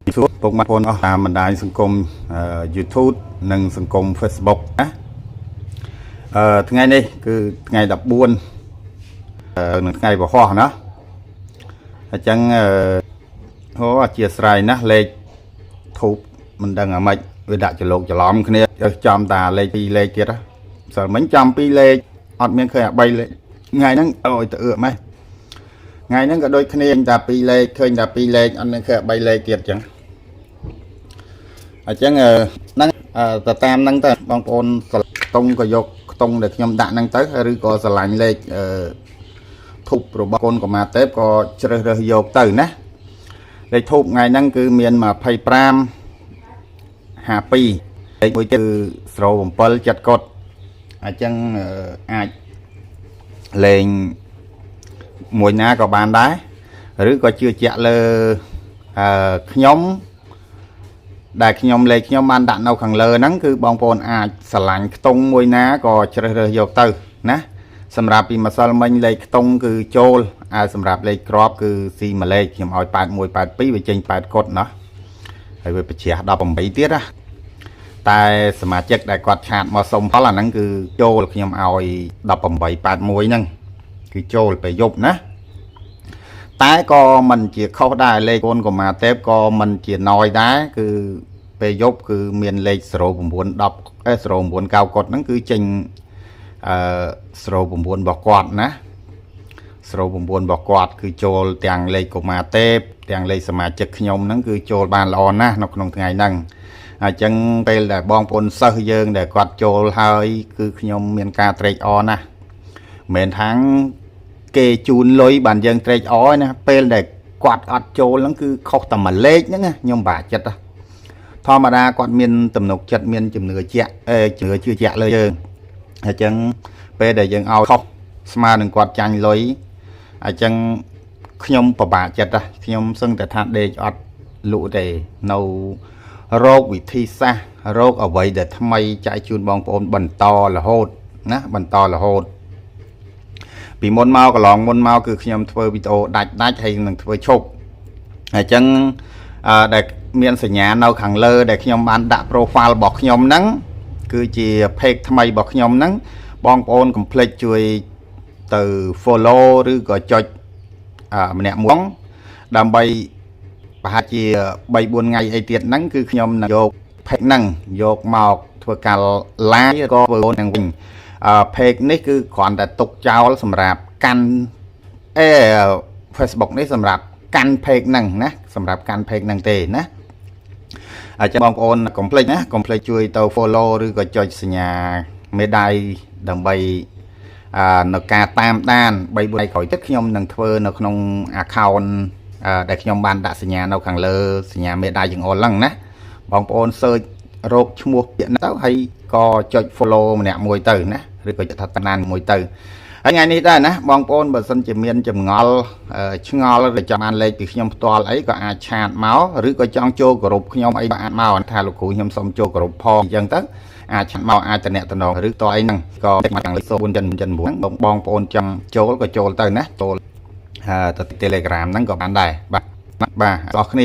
Facebook ពុកម៉ែបងប្អូនអស់តាមបណ្ដាញសង្គម YouTube និងសង្គម Facebook ណាថ្ងៃនេះគឺថ្ងៃ14នៅថ្ងៃពហុណាអញ្ចឹងអធិស្ឋានណាលេខធូបមិនដឹងអាម៉េចវាដាក់ច្រឡំគ្នាចំតាលេខ2លេខទៀតសិលមិញចំ2លេខអត់មានឃើញអា3លេខថ្ងៃហ្នឹងអើយទៅអឺម៉េចថ្ងៃហ្នឹងក៏ដូចគ្នាតែ2លេខឃើញតែ2លេខអត់មានឃើញ3លេខទៀតអញ្ចឹងហ្នឹងទៅតាមហ្នឹងទៅបងប្អូនខ្ទង់ក៏យកខ្ទង់ដែលខ្ញុំដាក់ហ្នឹងទៅឬក៏ស្រឡាញ់លេខធូបរបស់កូនកុមារទេពក៏ជ្រើសរើសយកទៅណាលេខធូបថ្ងៃហ្នឹងគឺមាន25 52លេខមួយគឺ07ចិត្តកត់អញ្ចឹងអាចលេងមួយណាក៏បានដែរឬក៏ជឿជាក់លើខ្ញុំដែលខ្ញុំលេខខ្ញុំបានដាក់នៅខាងលើហ្នឹងគឺបងប្អូនអាចស្រឡាញ់ខ្ទង់មួយណាក៏ជ្រើសរើសយកទៅណាសម្រាប់ពីម្សិលមិញលេខខ្ទង់គឺចូលសម្រាប់លេខក្របគឺស៊ីមួយលេខខ្ញុំឲ្យ81 82វាចេញ8កត់ណាហើយវាបញ្ជា18ទៀតណាតែសមាជិកដែលគាត់ឆាតមកសុំផលអាហ្នឹងគឺចូលខ្ញុំឲ្យ18 81ហ្នឹងគឺចូលពេលយប់ណាតែក៏មិនជាខុសដែរលេខកូនកុមារទេពក៏មិនជាណយដែរគឺពេលយប់គឺមានលេខ09 10 09 9 9កត់ហ្នឹងគឺចេញ09របស់គាត់ណា09របស់គាត់គឺចូលទាំងលេខកុមារទេពទាំងលេខសមាជិកខ្ញុំហ្នឹងគឺចូលបានល្អណាស់នៅក្នុងថ្ងៃហ្នឹងអញ្ចឹងពេលដែលបងប្អូនសិស្សយើងដែលគាត់ចូលហើយគឺខ្ញុំមានការត្រេកអរណាស់មិនថាគេជូនលុយបានយើងត្រេកអរណាពេលដែលគាត់អត់ចូលហ្នឹងគឺខុសតែមួយលេខហ្នឹងខ្ញុំបាក់ចិត្តធម្មតាគាត់មានទំនុកចិត្តមានជំនឿជាក់ជឿជាក់លើយើងអញ្ចឹងពេលដែលយើងឲ្យខុសស្មើនឹងគាត់ចាញ់លុយអញ្ចឹងខ្ញុំពិបាកចិត្តខ្ញុំសឹងតែថាដេកអត់លក់ទេនៅរោគវិធីសាស្ត្ររោគអ្វីដែលថ្មីចែកជូនបងប្អូនបន្តរហូតណាបន្តរហូតពីមុនមកកន្លងមុនមកគឺខ្ញុំធ្វើវីដេអូដាច់ហើយនឹងធ្វើឈប់អញ្ចឹងដែលមានសញ្ញានៅខាងលើដែលខ្ញុំបានដាក់ profile របស់ខ្ញុំហ្នឹងគឺជា page ថ្មីរបស់ខ្ញុំហ្នឹងបងប្អូនកុំភ្លេចជួយទៅ follow ឬក៏ចុចម្នាក់មួយដើម្បីប្រហែលជា3 4ថ្ងៃអីទៀតហ្នឹងគឺខ្ញុំនឹងយក page ហ្នឹងយកមកធ្វើការ live ក៏ធ្វើនឹងវិញpage នេះគឺគ្រាន់តែទុកចោលសម្រាប់កាន់Facebook នេះសម្រាប់កាន់ page ហ្នឹងណាសម្រាប់កាន់ page ហ្នឹងទេណាអញ្ចឹងបងប្អូនកុំភ្លេចណាកុំភ្លេចជួយទៅ follow ឬក៏ចុចសញ្ញាមេដាយដើម្បីនៅការតាមដាន3 4ថ្ងៃក្រោយទៀតខ្ញុំនឹងធ្វើនៅក្នុង account ដែលខ្ញុំបានដាក់សញ្ញានៅខាងលើសញ្ញាមេដាយទាំងអស់ហ្នឹងណាបងប្អូន search រកឈ្មោះពាក្យហ្នឹងទៅហើយក៏ចុច follow ម្នាក់មួយទៅណាឬក៏ចុចថាតាណានមួយទៅហើយថ្ងៃនេះដែរណាបងប្អូនបើសិនជាមានចម្ងល់ឆ្ងល់ឬចង់បានលេខពីខ្ញុំផ្ទាល់អីក៏អាចឆាតមកឬក៏ចង់ចូលក្រុមខ្ញុំអីក៏អាចមកថាលោកគ្រូខ្ញុំសុំចូលក្រុមផងអញ្ចឹងទៅអាចឆាតមកអាចតំណឬតអីហ្នឹងក៏មកខាងលេខ0999បងប្អូនចង់ចូលក៏ចូលទៅណាចូលទៅ Telegram ហ្នឹងក៏បានដែរបាទអរគ្នា